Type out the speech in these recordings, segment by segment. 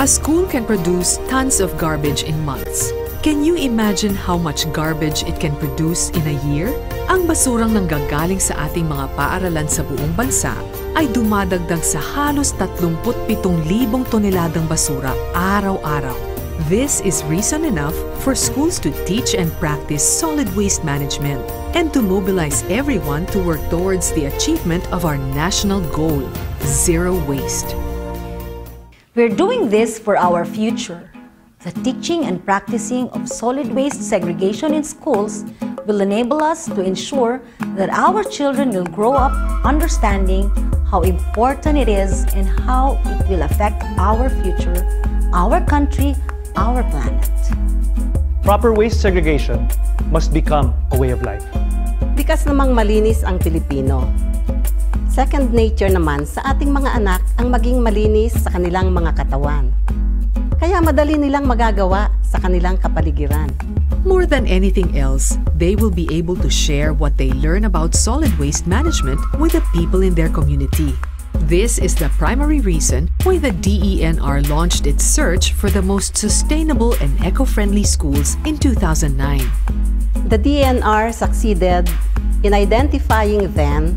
A school can produce tons of garbage in months. Can you imagine how much garbage it can produce in a year? Ang basurang nanggagaling sa ating mga paaralan sa buong bansa ay dumadagdag sa halos 37,000 toneladang basura araw-araw. This is reason enough for schools to teach and practice solid waste management and to mobilize everyone to work towards the achievement of our national goal, zero waste. We're doing this for our future. The teaching and practicing of solid waste segregation in schools will enable us to ensure that our children will grow up understanding how important it is and how it will affect our future, our country, our planet. Proper waste segregation must become a way of life. Likas namang malinis ang Pilipino. Second nature naman sa ating mga anak ang maging malinis sa kanilang mga katawan. Kaya madali nilang magagawa sa kanilang kapaligiran. More than anything else, they will be able to share what they learn about solid waste management with the people in their community. This is the primary reason why the DENR launched its search for the most sustainable and eco-friendly schools in 2009. The DENR succeeded in identifying then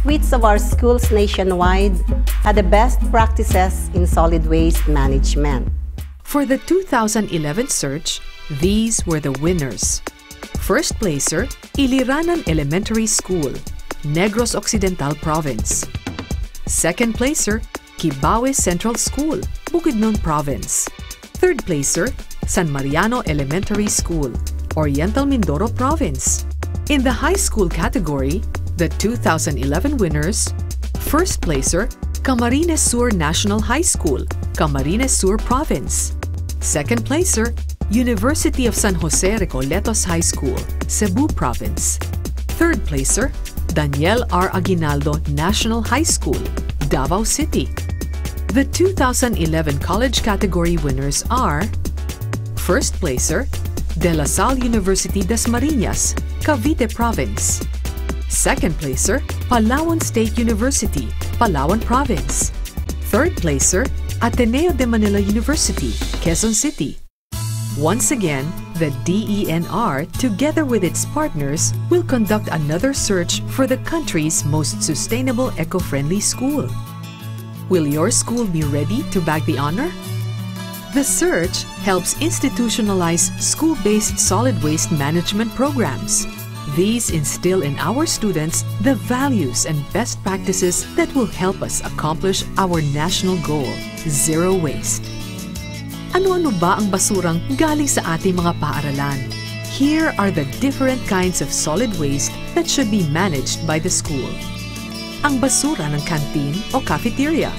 which of our schools nationwide had the best practices in solid waste management. For the 2011 search, these were the winners. First placer, Iliranan Elementary School, Negros Occidental Province. Second placer, Kibawe Central School, Bukidnon Province. Third placer, San Mariano Elementary School, Oriental Mindoro Province. In the high school category, the 2011 winners, first placer, Camarines Sur National High School, Camarines Sur Province. Second placer, University of San Jose Recoletos High School, Cebu Province. Third placer, Daniel R. Aguinaldo National High School, Davao City. The 2011 college category winners are first placer, De La Salle University Dasmariñas, Cavite Province. Second placer, Palawan State University, Palawan Province. Third placer, Ateneo de Manila University, Quezon City. Once again, the DENR, together with its partners, will conduct another search for the country's most sustainable eco-friendly school. Will your school be ready to bag the honor? The search helps institutionalize school-based solid waste management programs. These instill in our students the values and best practices that will help us accomplish our national goal, zero waste. Ano-ano ba ang basurang galing sa ating mga paaralan? Here are the different kinds of solid waste that should be managed by the school. Ang basura ng canteen o cafeteria.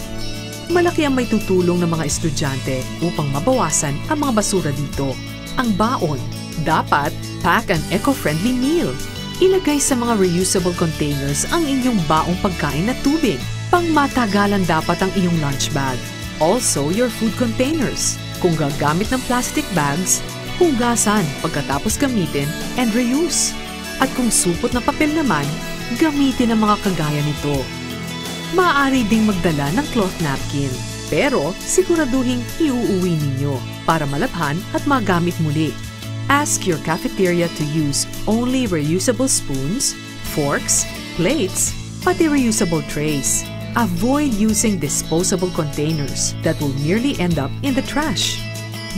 Malaki ang may tutulong ng mga estudyante upang mabawasan ang mga basura dito. Ang baon. Dapat pack an eco-friendly meal. Ilagay sa mga reusable containers ang inyong baong pagkain na tubig. Pangmatagalan dapat ang iyong lunch bag. Also, your food containers. Kung gagamit ng plastic bags, hugasan pagkatapos gamitin and reuse. At kung supot na papel naman, gamitin ang mga kagaya nito. Maaari ding magdala ng cloth napkin. Pero siguraduhin iuuwi ninyo para malabhan at magamit muli. Ask your cafeteria to use only reusable spoons, forks, plates, pati reusable trays. Avoid using disposable containers that will merely end up in the trash.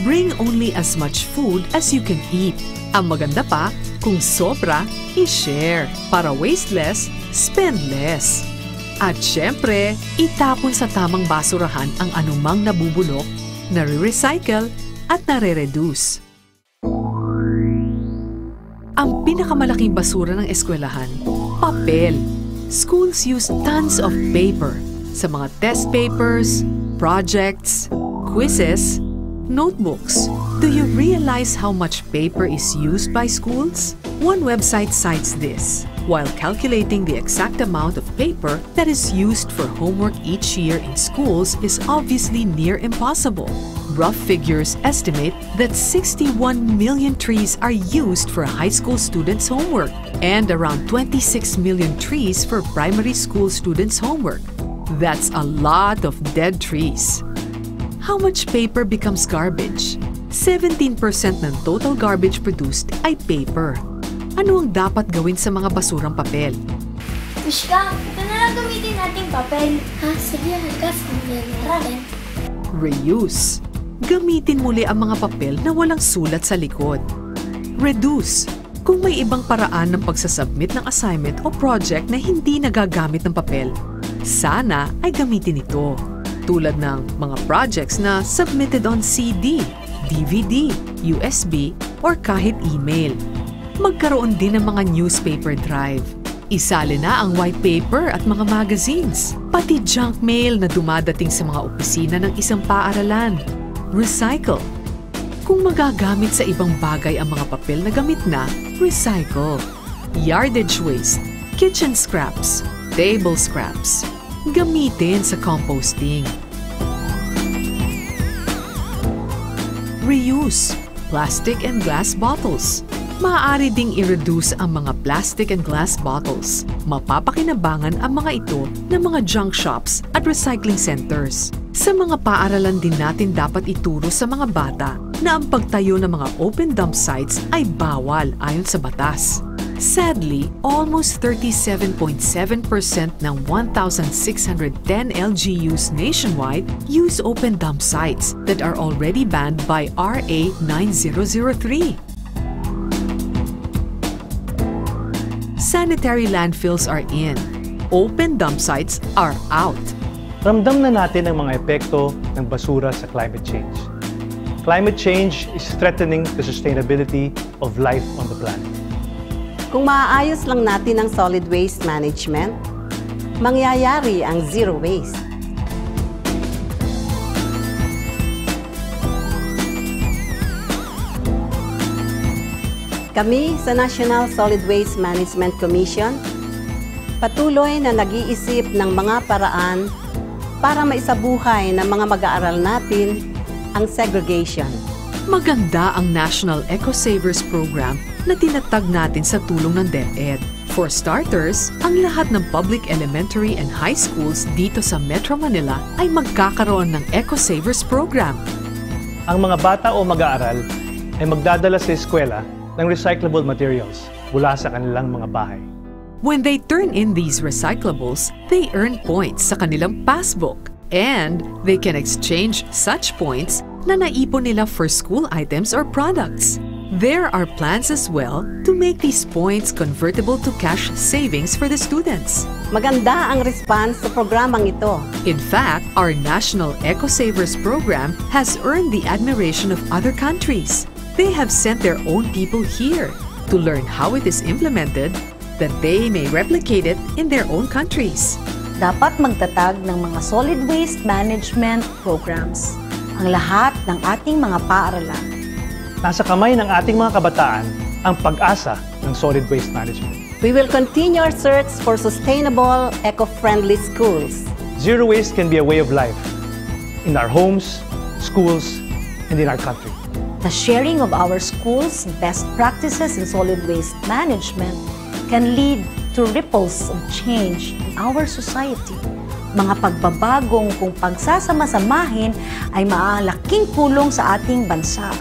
Bring only as much food as you can eat. Ang maganda pa, kung sobra, i-share. Para waste less, spend less. At syempre, itapon sa tamang basurahan ang anumang nabubulok, nare-recycle at nare-reduce. Ang pinakamalaking basura ng eskwelahan, papel. Schools use tons of paper sa mga test papers, projects, quizzes, notebooks. Do you realize how much paper is used by schools? One website cites this. While calculating the exact amount of paper that is used for homework each year in schools is obviously near impossible. Rough figures estimate that 61 million trees are used for high school students' homework and around 26 million trees for primary school students' homework. That's a lot of dead trees. How much paper becomes garbage? 17% ng total garbage produced ay paper. Ano ang dapat gawin sa mga basurang papel? Mishka, ito na lang gamitin nating papel. Ha, sige, halkas. Rin. Reuse. Gamitin muli ang mga papel na walang sulat sa likod. Reduce. Kung may ibang paraan ng pagsasubmit ng assignment o project na hindi nagagamit ng papel, sana ay gamitin ito. Tulad ng mga projects na submitted on CD, DVD, USB, or kahit email. Magkaroon din ng mga newspaper drive. Isali na ang white paper at mga magazines, pati junk mail na dumadating sa mga opisina ng isang paaralan. Recycle. Kung magagamit sa ibang bagay ang mga papel na gamit na, recycle. Yardage waste, kitchen scraps, table scraps. Gamitin sa composting. Reuse. Plastic and glass bottles. Maaari ding i-reduce ang mga plastic and glass bottles. Mapapakinabangan ang mga ito ng mga junk shops at recycling centers. Sa mga paaralan din natin dapat ituro sa mga bata na ang pagtayo ng mga open dump sites ay bawal ayon sa batas. Sadly, almost 37.7% ng 1,610 LGUs nationwide use open dump sites that are already banned by RA 9003. Sanitary landfills are in. Open dump sites are out. Ramdam na natin ang mga epekto ng basura sa climate change. Climate change is threatening the sustainability of life on the planet. Kung maaayos lang natin ang solid waste management, mangyayari ang zero waste. Kami sa National Solid Waste Management Commission, patuloy na nag-iisip ng mga paraan para maisabuhay ng mga mag-aaral natin ang segregation. Maganda ang National Eco-Savers Program na tinatag natin sa tulong ng DepEd. For starters, ang lahat ng public elementary and high schools dito sa Metro Manila ay magkakaroon ng Eco-Savers Program. Ang mga bata o mag-aaral ay magdadala sa eskwela ng recyclable materials mula sa kanilang mga bahay. When they turn in these recyclables, they earn points sa kanilang passbook and they can exchange such points na naipon nila for school items or products. There are plans as well to make these points convertible to cash savings for the students. Maganda ang response sa programang ito. In fact, our National Eco-Savers Program has earned the admiration of other countries. They have sent their own people here to learn how it is implemented, that they may replicate it in their own countries. Dapat magtatag ng mga solid waste management programs ang lahat ng ating mga paaralan. Nasa kamay ng ating mga kabataan ang pag-asa ng solid waste management. We will continue our search for sustainable, eco-friendly schools. Zero waste can be a way of life in our homes, schools, and in our country. The sharing of our schools' best practices in solid waste management can lead to ripples of change in our society. Mga pagbabagong kung pagsasama-samahin ay maalaking tulong sa ating bansa.